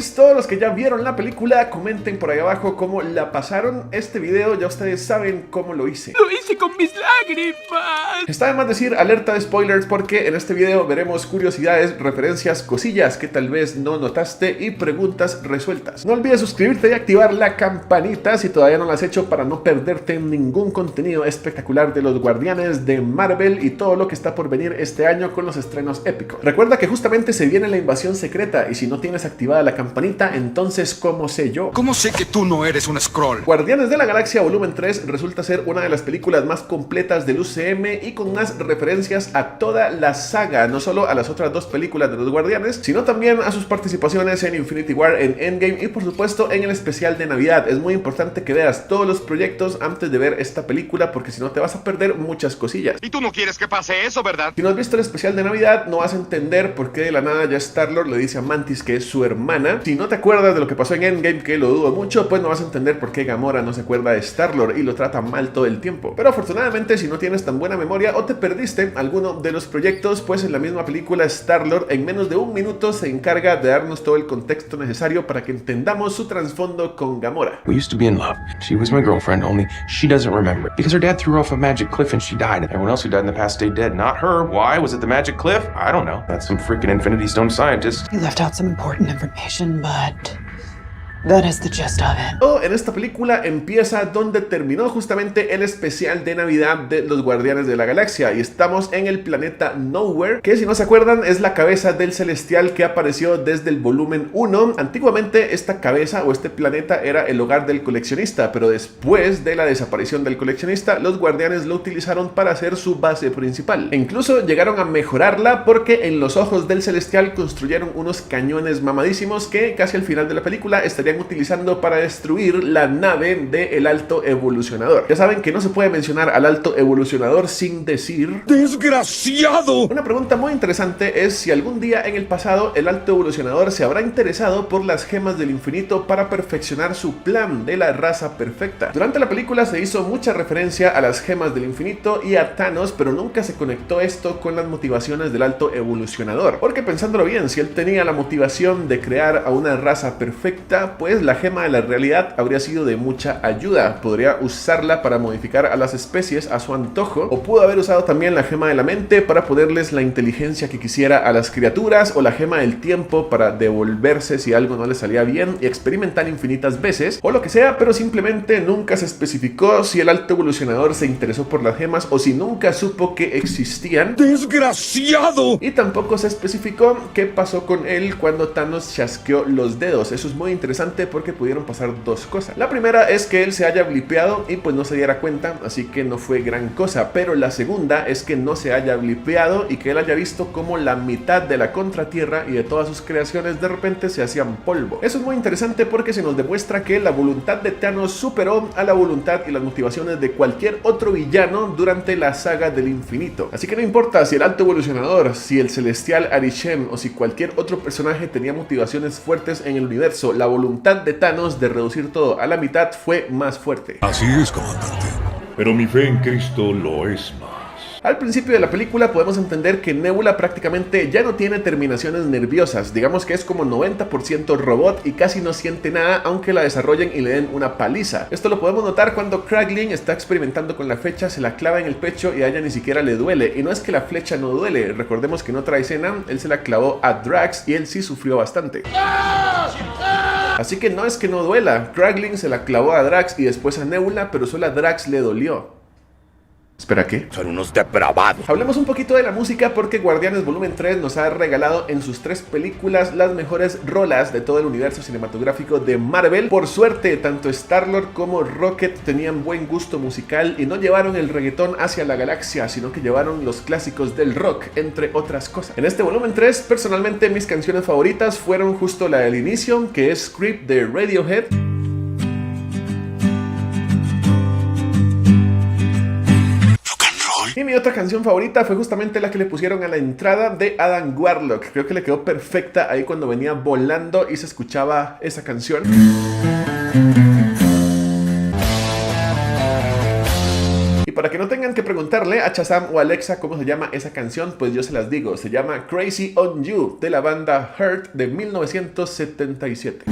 visto, los que ya vieron la película, comenten por ahí abajo cómo la pasaron. Este video ya ustedes saben cómo lo hice. ¡Lo hice con mis lágrimas! Está de más decir alerta de spoilers porque en este video veremos curiosidades, referencias, cosillas que tal vez no notaste y preguntas resueltas. No olvides suscribirte y activar la campanita si todavía no lo has hecho para no perderte ningún contenido espectacular de los Guardianes, de Marvel y todo lo que está por venir este año con los estrenos épicos. Recuerda que justamente se viene la invasión secreta y si no tienes activada la campanita, entonces ¿cómo sé yo? ¿Cómo sé que tú no eres un Skrull? Guardianes de la Galaxia Volumen 3 resulta ser una de las películas más completas del UCM y con más referencias a toda la saga, no solo a las otras dos películas de los Guardianes, sino también a sus participaciones en Infinity War, en Endgame y por supuesto en el especial de Navidad. Es muy importante que veas todos los proyectos antes de ver esta película porque si no te vas a perder muchas cosillas. Y tú no quieres que pase eso, ¿verdad? Si no has visto el especial de Navidad, no vas a entender por qué de la nada ya Star-Lord le dice a Mantis que es su hermana. Si no te acuerdas de lo que pasó en Endgame, que lo dudo mucho, pues no vas a entender por qué Gamora no se acuerda de Star-Lord y lo trata mal todo el tiempo. Pero afortunadamente, si no tienes tan buena memoria o te perdiste alguno de los proyectos, pues en la misma película Star-Lord en menos de un minuto se encarga de darnos todo el contexto necesario para que entendamos su trasfondo con Gamora. We used to be in love. She was my girlfriend, only she doesn't remember it. Because her dad threw her off a magic cliff and she died. Everyone else who died in the past stayed dead, not her. Why? Was it the magic cliff? I don't know. That's some freaking Infinity Stone scientist. You left out some important information, but that is the gist of it. En esta película empieza donde terminó justamente el especial de Navidad de los Guardianes de la Galaxia y estamos en el planeta Nowhere, que si no se acuerdan es la cabeza del Celestial que apareció desde el volumen 1. Antiguamente esta cabeza o este planeta era el hogar del coleccionista, pero después de la desaparición del coleccionista los Guardianes lo utilizaron para hacer su base principal. E incluso llegaron a mejorarla porque en los ojos del Celestial construyeron unos cañones mamadísimos que casi al final de la película estarían utilizando para destruir la nave del Alto Evolucionador. Ya saben que no se puede mencionar al Alto Evolucionador sin decir ¡desgraciado! Una pregunta muy interesante es si algún día en el pasado el Alto Evolucionador se habrá interesado por las gemas del infinito para perfeccionar su plan de la raza perfecta. Durante la película se hizo mucha referencia a las gemas del infinito y a Thanos, pero nunca se conectó esto con las motivaciones del Alto Evolucionador. Porque pensándolo bien, si él tenía la motivación de crear a una raza perfecta, pues la gema de la realidad habría sido de mucha ayuda. Podría usarla para modificar a las especies a su antojo, o pudo haber usado también la gema de la mente para ponerles la inteligencia que quisiera a las criaturas, o la gema del tiempo para devolverse si algo no le salía bien y experimentar infinitas veces, o lo que sea, pero simplemente nunca se especificó si el Alto Evolucionador se interesó por las gemas o si nunca supo que existían. ¡Desgraciado! Y tampoco se especificó qué pasó con él cuando Thanos chasqueó los dedos. Eso es muy interesante porque pudieron pasar dos cosas. La primera es que él se haya blipeado y pues no se diera cuenta, así que no fue gran cosa, pero la segunda es que no se haya blipeado y que él haya visto como la mitad de la Contratierra y de todas sus creaciones de repente se hacían polvo. Eso es muy interesante porque se nos demuestra que la voluntad de Thanos superó a la voluntad y las motivaciones de cualquier otro villano durante la saga del infinito. Así que no importa si el Alto Evolucionador, si el Celestial Arishem o si cualquier otro personaje tenía motivaciones fuertes en el universo, la voluntad de Thanos de reducir todo a la mitad fue más fuerte. Así es, comandante. Pero mi fe en Cristo lo es más. Al principio de la película podemos entender que Nebula prácticamente ya no tiene terminaciones nerviosas, digamos que es como 90% robot y casi no siente nada aunque la desarrollen y le den una paliza. Esto lo podemos notar cuando Kraglin está experimentando con la flecha, se la clava en el pecho y a ella ni siquiera le duele, y no es que la flecha no duele, recordemos que en otra escena él se la clavó a Drax y él sí sufrió bastante. Así que no es que no duela, Kraglin se la clavó a Drax y después a Nebula, pero solo a Drax le dolió. Espera, ¿qué? Son unos depravados. Hablemos un poquito de la música porque Guardianes Volumen 3 nos ha regalado en sus 3 películas las mejores rolas de todo el universo cinematográfico de Marvel. Por suerte, tanto Star-Lord como Rocket tenían buen gusto musical y no llevaron el reggaetón hacia la galaxia, sino que llevaron los clásicos del rock, entre otras cosas. En este Volumen 3, personalmente mis canciones favoritas fueron justo la del inicio, que es Creep de Radiohead. Y mi otra canción favorita fue justamente la que le pusieron a la entrada de Adam Warlock. Creo que le quedó perfecta ahí cuando venía volando y se escuchaba esa canción. Para que no tengan que preguntarle a Shazam o Alexa cómo se llama esa canción, pues yo se las digo. Se llama Crazy on You, de la banda Hurt, de 1977.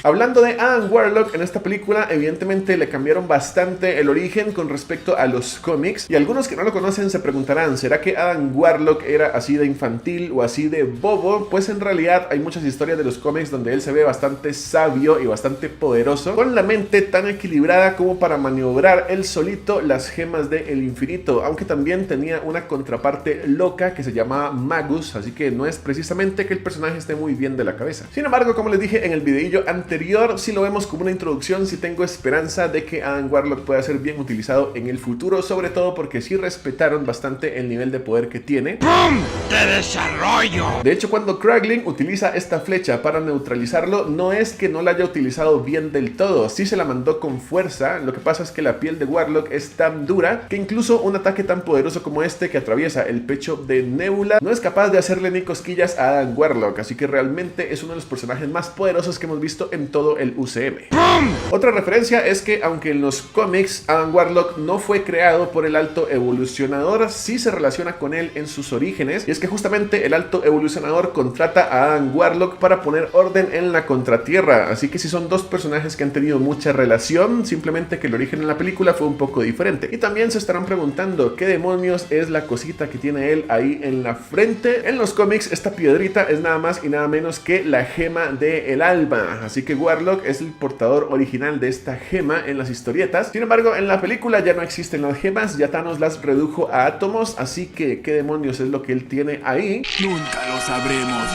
Hablando de Adam Warlock, en esta película evidentemente le cambiaron bastante el origen con respecto a los cómics, y algunos que no lo conocen se preguntarán, ¿será que Adam Warlock era así de infantil o así de bobo? Pues en realidad hay muchas historias de los cómics donde él se ve bastante sabio y bastante poderoso, con la mente tan equilibrada como para maniobrar él solito las gemas del infinito, aunque también tenía una contraparte loca que se llamaba Magus, así que no es precisamente que el personaje esté muy bien de la cabeza. Sin embargo, como les dije en el videillo anterior, si lo vemos como una introducción, si tengo esperanza de que Adam Warlock pueda ser bien utilizado en el futuro, sobre todo porque sí respetaron bastante el nivel de poder que tiene. ¡Pum! ¡De desarrollo! De hecho, cuando Kraglin utiliza esta flecha para neutralizarlo, no es que no la haya utilizado bien del todo, sí se la mandó con fuerza. Lo que pasa es que la piel de Warlock es tan dura que incluso un ataque tan poderoso como este, que atraviesa el pecho de Nebula, no es capaz de hacerle ni cosquillas a Adam Warlock, así que realmente es uno de los personajes más poderosos que hemos visto en todo el UCM. ¡Pum! Otra referencia es que aunque en los cómics Adam Warlock no fue creado por el Alto Evolucionador, sí se relaciona con él en sus orígenes, y es que justamente el Alto Evolucionador contrata a Adam Warlock para poner orden en la Contratierra, así que sí son dos personajes que han tenido mucha relación, simplemente que el origen en la película fue un poco diferente. Y también se estarán preguntando qué demonios es la cosita que tiene él ahí en la frente. En los cómics esta piedrita es nada más y nada menos que la gema del alma, así que Warlock es el portador original de esta gema en las historietas. Sin embargo, en la película ya no existen las gemas, ya Thanos las redujo a átomos, así que ¿qué demonios es lo que él tiene ahí? Nunca lo sabremos.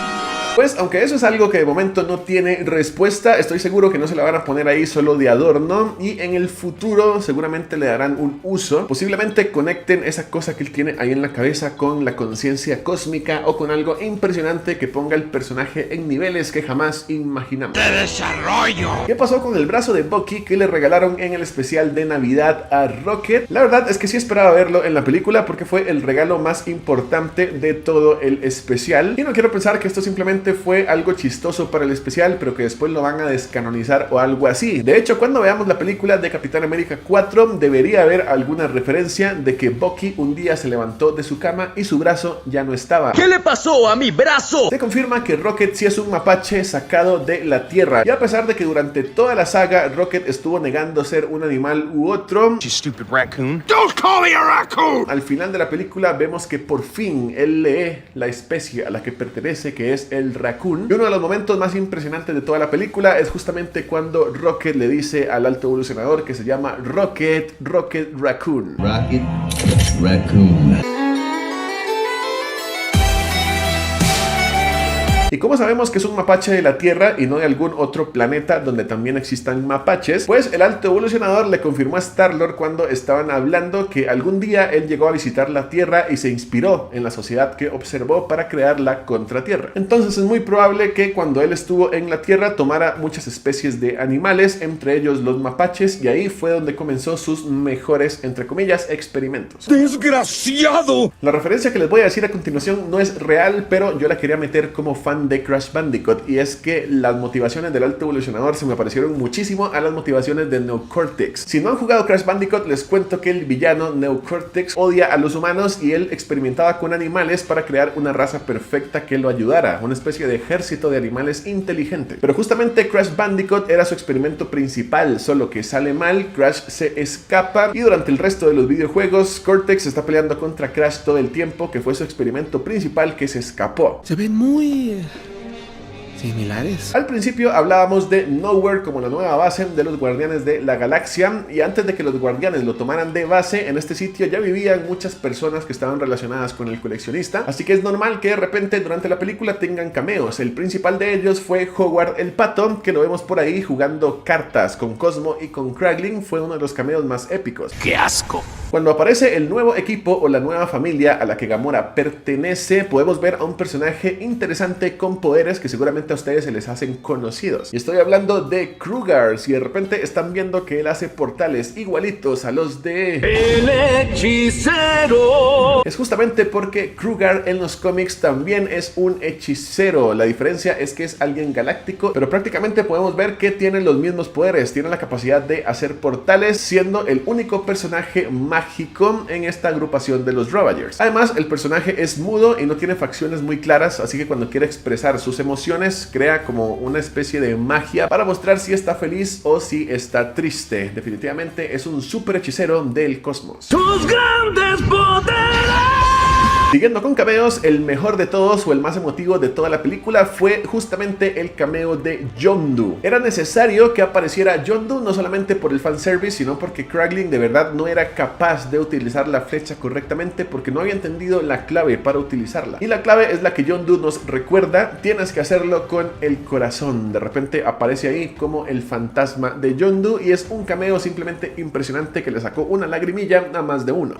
Pues aunque eso es algo que de momento no tiene respuesta, estoy seguro que no se la van a poner ahí solo de adorno, y en el futuro seguramente le darán un uso. Posiblemente conecten esa cosa que él tiene ahí en la cabeza con la conciencia cósmica o con algo impresionante que ponga el personaje en niveles que jamás imaginamos. ¡De desarrollo! ¿Qué pasó con el brazo de Bucky que le regalaron en el especial de Navidad a Rocket? La verdad es que sí esperaba verlo en la película porque fue el regalo más importante de todo el especial, y no quiero pensar que esto simplemente fue algo chistoso para el especial, pero que después lo van a descanonizar o algo así. De hecho, cuando veamos la película de Capitán América 4, debería haber alguna referencia de que Bucky un día se levantó de su cama y su brazo ya no estaba. ¿Qué le pasó a mi brazo? Se confirma que Rocket sí es un mapache sacado de la Tierra, y a pesar de que durante toda la saga Rocket estuvo negando ser un animal u otro, You stupid raccoon. Don't call me a raccoon! al final de la película vemos que por fin él lee la especie a la que pertenece, que es el raccoon. Y uno de los momentos más impresionantes de toda la película es justamente cuando Rocket le dice al Alto Evolucionador que se llama Rocket Raccoon. Rocket Raccoon. ¿Y cómo sabemos que es un mapache de la Tierra y no de algún otro planeta donde también existan mapaches? Pues el Alto Evolucionador le confirmó a Star-Lord cuando estaban hablando que algún día él llegó a visitar la Tierra y se inspiró en la sociedad que observó para crear la Contratierra. Entonces es muy probable que cuando él estuvo en la Tierra tomara muchas especies de animales, entre ellos los mapaches, y ahí fue donde comenzó sus mejores, entre comillas, experimentos. ¡Desgraciado! La referencia que les voy a decir a continuación no es real, pero yo la quería meter como fan de Crash Bandicoot, y es que las motivaciones del Alto Evolucionador se me parecieron muchísimo a las motivaciones de Neocortex. Si no han jugado Crash Bandicoot, les cuento que el villano Neocortex odia a los humanos y él experimentaba con animales para crear una raza perfecta que lo ayudara, una especie de ejército de animales inteligentes. Pero justamente Crash Bandicoot era su experimento principal, solo que sale mal, Crash se escapa, y durante el resto de los videojuegos Cortex está peleando contra Crash todo el tiempo, que fue su experimento principal que se escapó. Se ven muy similares. Al principio hablábamos de Nowhere como la nueva base de los Guardianes de la Galaxia, y antes de que los Guardianes lo tomaran de base, en este sitio ya vivían muchas personas que estaban relacionadas con el coleccionista, así que es normal que de repente durante la película tengan cameos. El principal de ellos fue Howard el Pato, que lo vemos por ahí jugando cartas con Cosmo y con Kraglin, fue uno de los cameos más épicos. ¡Qué asco! Cuando aparece el nuevo equipo o la nueva familia a la que Gamora pertenece, podemos ver a un personaje interesante con poderes que seguramente a ustedes se les hacen conocidos. Y estoy hablando de Krugar. Si de repente están viendo que él hace portales igualitos a los de... ¡El hechicero! es justamente porque Krugar en los cómics también es un hechicero. La diferencia es que es alguien galáctico, pero prácticamente podemos ver que tiene los mismos poderes, tiene la capacidad de hacer portales, siendo el único personaje mágico en esta agrupación de los Ravagers. Además, el personaje es mudo y no tiene facciones muy claras, así que cuando quiere expresar sus emociones, crea como una especie de magia para mostrar si está feliz o si está triste. Definitivamente es un super hechicero del cosmos. ¡Tus grandes poderes! Siguiendo con cameos, el mejor de todos o el más emotivo de toda la película fue justamente el cameo de Yondu. Era necesario que apareciera Yondu no solamente por el fanservice, sino porque Kraglin de verdad no era capaz de utilizar la flecha correctamente porque no había entendido la clave para utilizarla. Y la clave es la que Yondu nos recuerda: tienes que hacerlo con el corazón. De repente aparece ahí como el fantasma de Yondu y es un cameo simplemente impresionante que le sacó una lagrimilla a más de uno.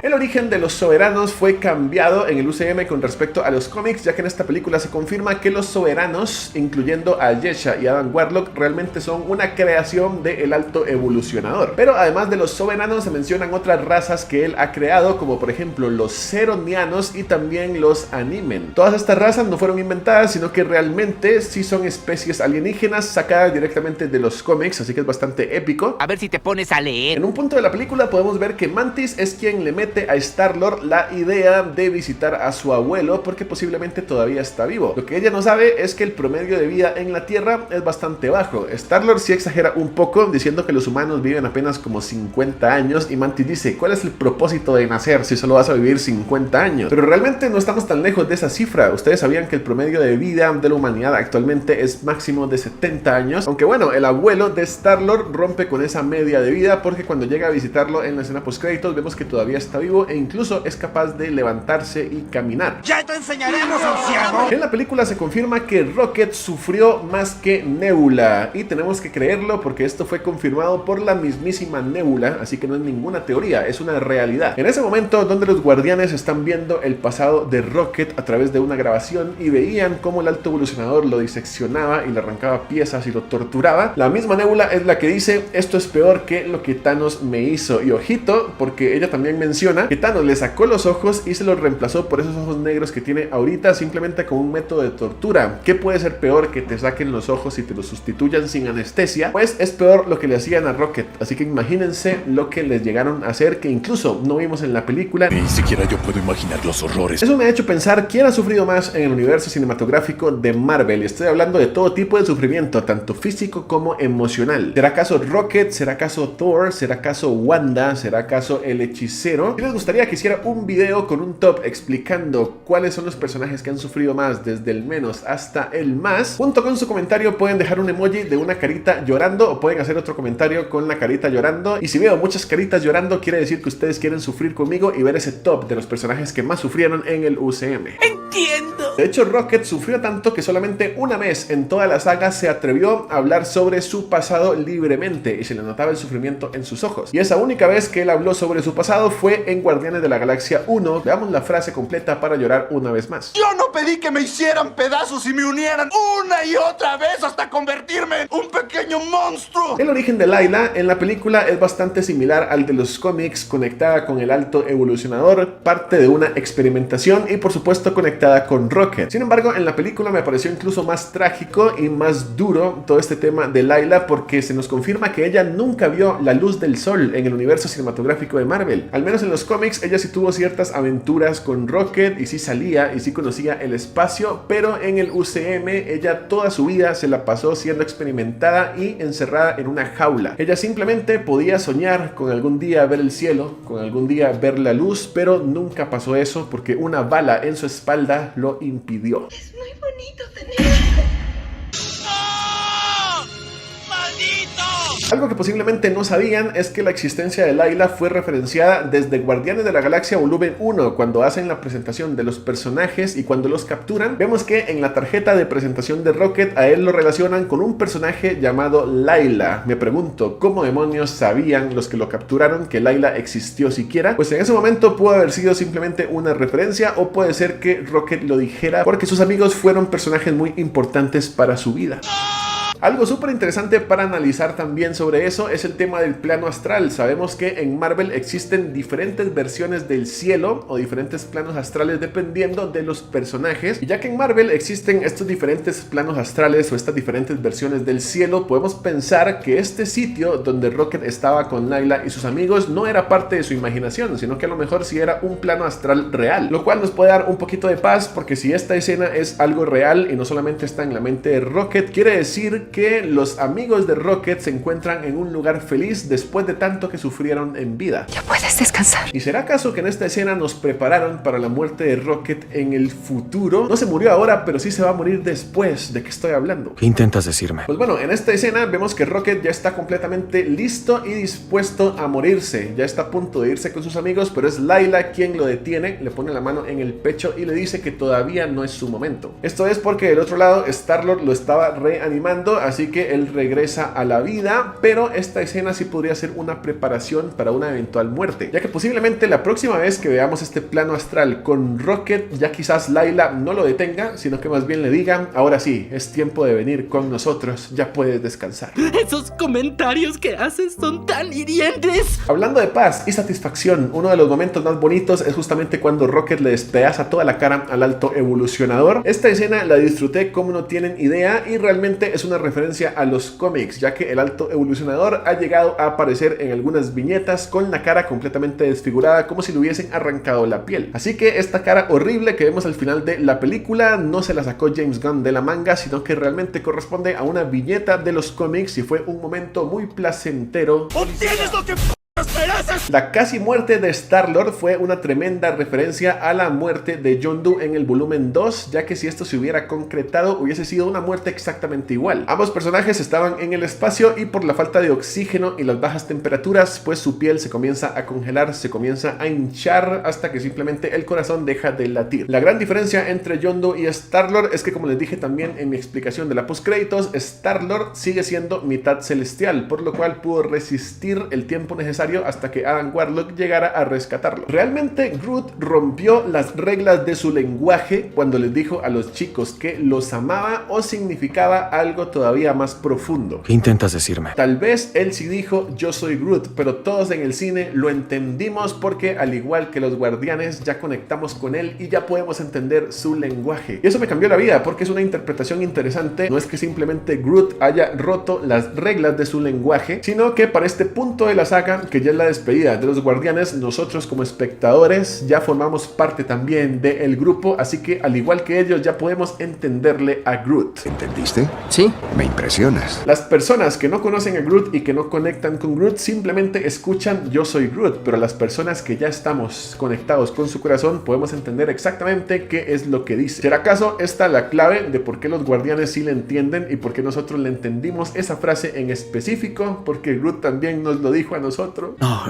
El origen de los soberanos fue cambiado en el UCM con respecto a los cómics, ya que en esta película se confirma que los soberanos, incluyendo a Yesha y Adam Warlock, realmente son una creación del Alto Evolucionador. Pero además de los soberanos se mencionan otras razas que él ha creado, como por ejemplo los Ceronianos y también los Animen. Todas estas razas no fueron inventadas, sino que realmente sí son especies alienígenas sacadas directamente de los cómics, así que es bastante épico. A ver si te pones a leer. En un punto de la película podemos ver que Mantis es quien le mete a Star-Lord la idea de visitar a su abuelo porque posiblemente todavía está vivo. Lo que ella no sabe es que el promedio de vida en la Tierra es bastante bajo. Star-Lord sí exagera un poco diciendo que los humanos viven apenas como 50 años y Mantis dice: ¿cuál es el propósito de nacer si solo vas a vivir 50 años? Pero realmente no estamos tan lejos de esa cifra. Ustedes sabían que el promedio de vida de la humanidad actualmente es máximo de 70 años, aunque bueno, el abuelo de Star-Lord rompe con esa media de vida porque cuando llega a visitarlo en la escena post-créditos vemos que todavía está vivo e incluso es capaz de levantarse y caminar. ¡Ya te enseñaremos, anciano! En la película se confirma que Rocket sufrió más que Nebula y tenemos que creerlo porque esto fue confirmado por la mismísima Nebula, así que no es ninguna teoría, es una realidad. En ese momento donde los guardianes están viendo el pasado de Rocket a través de una grabación y veían cómo el Alto Evolucionador lo diseccionaba y le arrancaba piezas y lo torturaba, la misma Nebula es la que dice: esto es peor que lo que Thanos me hizo. Y ojito, porque ella también menciona que Thanos le sacó los ojos y se los reemplazó por esos ojos negros que tiene ahorita simplemente con un método de tortura. ¿Qué puede ser peor que te saquen los ojos y te los sustituyan sin anestesia? Pues es peor lo que le hacían a Rocket, así que imagínense lo que les llegaron a hacer, que incluso no vimos en la película. Ni siquiera yo puedo imaginar los horrores. Eso me ha hecho pensar quién ha sufrido más en el universo cinematográfico de Marvel, y estoy hablando de todo tipo de sufrimiento, tanto físico como emocional. ¿Será acaso Rocket? ¿Será acaso Thor? ¿Será acaso Wanda? ¿Será acaso el hechicero? Si les gustaría que hiciera un video con un top explicando cuáles son los personajes que han sufrido más desde el menos hasta el más, junto con su comentario pueden dejar un emoji de una carita llorando o pueden hacer otro comentario con la carita llorando. Y si veo muchas caritas llorando, quiere decir que ustedes quieren sufrir conmigo y ver ese top de los personajes que más sufrieron en el UCM. ¡Entiendo! De hecho, Rocket sufrió tanto que solamente una vez en toda la saga se atrevió a hablar sobre su pasado libremente y se le notaba el sufrimiento en sus ojos. Y esa única vez que él habló sobre su pasado fue en Guardianes de la Galaxia 1. Veamos la frase completa para llorar una vez más. Yo no pedí que me hicieran pedazos y me unieran una y otra vez hasta convertirme en un pequeño monstruo. El origen de Layla en la película es bastante similar al de los cómics, conectada con el Alto Evolucionador, parte de una experimentación y por supuesto conectada con Rocket. Sin embargo, en la película me pareció incluso más trágico y más duro todo este tema de Layla porque se nos confirma que ella nunca vio la luz del sol en el universo cinematográfico de Marvel. Al menos en los cómics ella sí tuvo ciertas aventuras con Rocket y sí salía y sí conocía el espacio, pero en el UCM ella toda su vida se la pasó siendo experimentada y encerrada en una jaula. Ella simplemente podía soñar con algún día ver el cielo, con algún día ver la luz, pero nunca pasó eso porque una bala en su espalda lo impidió. Es muy bonito tener... Algo que posiblemente no sabían es que la existencia de Layla fue referenciada desde Guardianes de la Galaxia Volumen 1, cuando hacen la presentación de los personajes y cuando los capturan. Vemos que en la tarjeta de presentación de Rocket a él lo relacionan con un personaje llamado Layla. Me pregunto, ¿cómo demonios sabían los que lo capturaron que Layla existió siquiera? Pues en ese momento pudo haber sido simplemente una referencia o puede ser que Rocket lo dijera porque sus amigos fueron personajes muy importantes para su vida. Algo súper interesante para analizar también sobre eso es el tema del plano astral. Sabemos que en Marvel existen diferentes versiones del cielo o diferentes planos astrales dependiendo de los personajes, y ya que en Marvel existen estos diferentes planos astrales o estas diferentes versiones del cielo, podemos pensar que este sitio donde Rocket estaba con Layla y sus amigos no era parte de su imaginación, sino que a lo mejor sí era un plano astral real, lo cual nos puede dar un poquito de paz, porque si esta escena es algo real y no solamente está en la mente de Rocket, quiere decir que los amigos de Rocket se encuentran en un lugar feliz después de tanto que sufrieron en vida. Ya puedes descansar. ¿Y será acaso que en esta escena nos prepararon para la muerte de Rocket en el futuro? No se murió ahora, pero sí se va a morir después. ¿De qué estoy hablando? ¿Qué intentas decirme? Pues bueno, en esta escena vemos que Rocket ya está completamente listo y dispuesto a morirse. Ya está a punto de irse con sus amigos, pero es Layla quien lo detiene, le pone la mano en el pecho y le dice que todavía no es su momento. Esto es porque del otro lado Star-Lord lo estaba reanimando, así que él regresa a la vida, pero esta escena sí podría ser una preparación para una eventual muerte, ya que posiblemente la próxima vez que veamos este plano astral con Rocket, ya quizás Layla no lo detenga, sino que más bien le digan: ahora sí, es tiempo de venir con nosotros, ya puedes descansar. Esos comentarios que haces son tan hirientes. Hablando de paz y satisfacción, uno de los momentos más bonitos es justamente cuando Rocket le despedaza toda la cara al alto evolucionador. Esta escena la disfruté como no tienen idea, y realmente es una referencia a los cómics, ya que el alto evolucionador ha llegado a aparecer en algunas viñetas con la cara completamente desfigurada, como si le hubiesen arrancado la piel. Así que esta cara horrible que vemos al final de la película no se la sacó James Gunn de la manga, sino que realmente corresponde a una viñeta de los cómics y fue un momento muy placentero. ¡Obtienes lo que esperas! La casi muerte de Star-Lord fue una tremenda referencia a la muerte de Yondu en el volumen 2, ya que si esto se hubiera concretado hubiese sido una muerte exactamente igual. Ambos personajes estaban en el espacio y por la falta de oxígeno y las bajas temperaturas, pues su piel se comienza a congelar, se comienza a hinchar hasta que simplemente el corazón deja de latir. La gran diferencia entre Yondu y Star-Lord es que, como les dije también en mi explicación de la postcréditos, Star-Lord sigue siendo mitad celestial, por lo cual pudo resistir el tiempo necesario hasta que Adam Warlock llegara a rescatarlo. Realmente Groot rompió las reglas de su lenguaje cuando les dijo a los chicos que los amaba, o significaba algo todavía más profundo. ¿Qué intentas decirme? Tal vez él sí dijo yo soy Groot, pero todos en el cine lo entendimos porque, al igual que los guardianes, ya conectamos con él y ya podemos entender su lenguaje. Y eso me cambió la vida porque es una interpretación interesante. No es que simplemente Groot haya roto las reglas de su lenguaje, sino que para este punto de la saga, que ya es la despedida de los guardianes, nosotros como espectadores ya formamos parte también del grupo, así que al igual que ellos ya podemos entenderle a Groot. ¿Entendiste? Sí. Me impresionas. Las personas que no conocen a Groot y que no conectan con Groot simplemente escuchan yo soy Groot, pero las personas que ya estamos conectados con su corazón podemos entender exactamente qué es lo que dice. ¿Será acaso esta la clave de por qué los guardianes sí le entienden y por qué nosotros le entendimos esa frase en específico? Porque Groot también nos lo dijo a nosotros.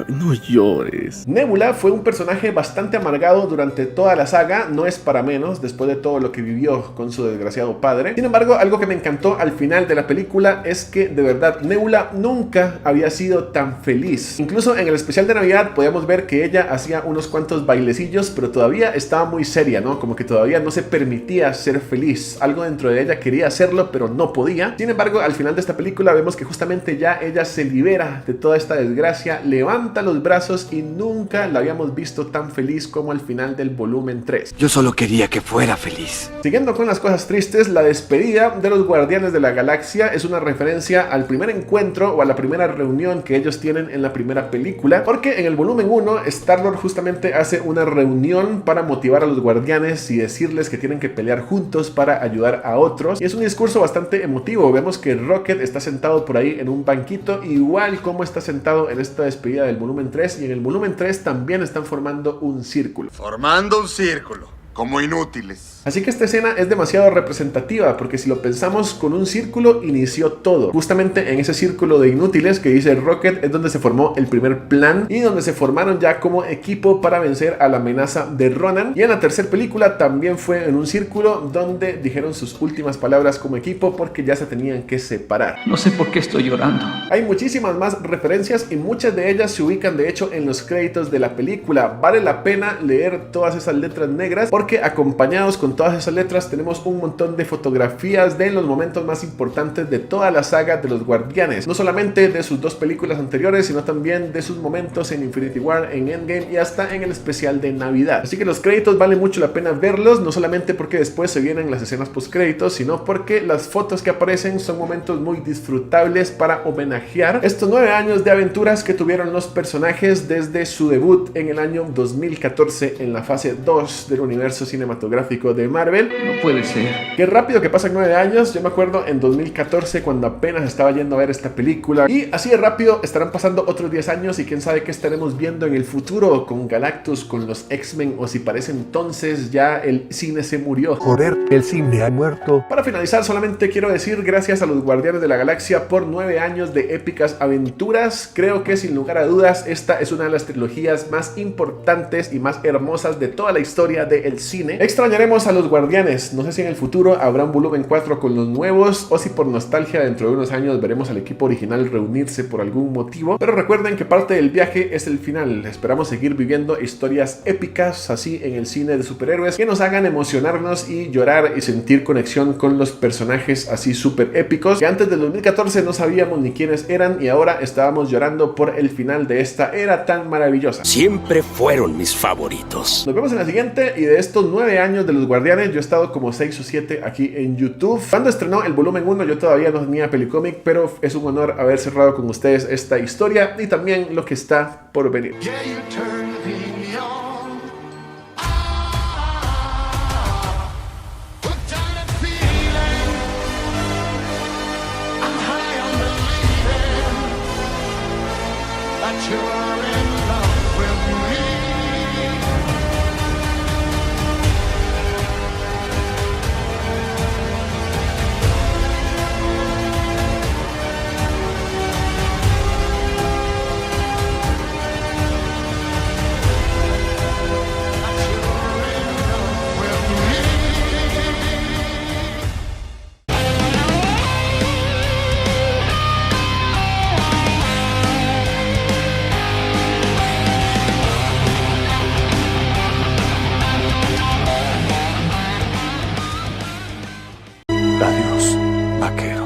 No llores. Nebula fue un personaje bastante amargado durante toda la saga, no es para menos después de todo lo que vivió con su desgraciado padre. Sin embargo, algo que me encantó al final de la película es que de verdad Nebula nunca había sido tan feliz. Incluso en el especial de Navidad podíamos ver que ella hacía unos cuantos bailecillos, pero todavía estaba muy seria, ¿no? Como que todavía no se permitía ser feliz. Algo dentro de ella quería hacerlo, pero no podía. Sin embargo, al final de esta película vemos que justamente ya ella se libera de toda esta desgracia, levanta los brazos y nunca la habíamos visto tan feliz como al final del volumen 3. Yo solo quería que fuera feliz. Siguiendo con las cosas tristes, la despedida de los Guardianes de la Galaxia es una referencia al primer encuentro o a la primera reunión que ellos tienen en la primera película, porque en el volumen 1 Star-Lord justamente hace una reunión para motivar a los Guardianes y decirles que tienen que pelear juntos para ayudar a otros, y es un discurso bastante emotivo. Vemos que Rocket está sentado por ahí en un banquito, igual como está sentado en esta despedida del volumen 3, y en el volumen 3 también están formando un círculo. Formando un círculo, como inútiles. Así que esta escena es demasiado representativa, porque si lo pensamos, con un círculo inició todo. Justamente en ese círculo de inútiles que dice Rocket es donde se formó el primer plan y donde se formaron ya como equipo para vencer a la amenaza de Ronan. Y en la tercera película también fue en un círculo donde dijeron sus últimas palabras como equipo, porque ya se tenían que separar. No sé por qué estoy llorando. Hay muchísimas más referencias y muchas de ellas se ubican de hecho en los créditos de la película. Vale la pena leer todas esas letras negras porque porque acompañados con todas esas letras tenemos un montón de fotografías de los momentos más importantes de toda la saga de los Guardianes, no solamente de sus dos películas anteriores, sino también de sus momentos en Infinity War, en Endgame y hasta en el especial de Navidad. Así que los créditos vale mucho la pena verlos, no solamente porque después se vienen las escenas post créditos, sino porque las fotos que aparecen son momentos muy disfrutables para homenajear estos 9 años de aventuras que tuvieron los personajes desde su debut en el año 2014 en la fase 2 del universo cinematográfico de Marvel. No puede ser. Qué rápido que pasan 9 años. Yo me acuerdo en 2014 cuando apenas estaba yendo a ver esta película, y así de rápido estarán pasando otros 10 años y quién sabe qué estaremos viendo en el futuro con Galactus, con los X-Men, o si parece entonces ya el cine se murió. Joder, el cine ha muerto. Para finalizar, solamente quiero decir gracias a los Guardianes de la Galaxia por 9 años de épicas aventuras. Creo que sin lugar a dudas esta es una de las trilogías más importantes y más hermosas de toda la historia del cine. Extrañaremos a los Guardianes, no sé si en el futuro habrá un volumen 4 con los nuevos o si por nostalgia dentro de unos años veremos al equipo original reunirse por algún motivo, pero recuerden que parte del viaje es el final. Esperamos seguir viviendo historias épicas así en el cine de superhéroes que nos hagan emocionarnos y llorar y sentir conexión con los personajes así súper épicos que antes del 2014 no sabíamos ni quiénes eran y ahora estábamos llorando por el final de esta era tan maravillosa. Siempre fueron mis favoritos. Nos vemos en la siguiente, y de estos 9 años de los Guardianes yo he estado como 6 o 7 aquí en YouTube. Cuando estrenó el volumen 1 yo todavía no tenía Pelicómic, pero es un honor haber cerrado con ustedes esta historia y también lo que está por venir. Adiós, vaquero.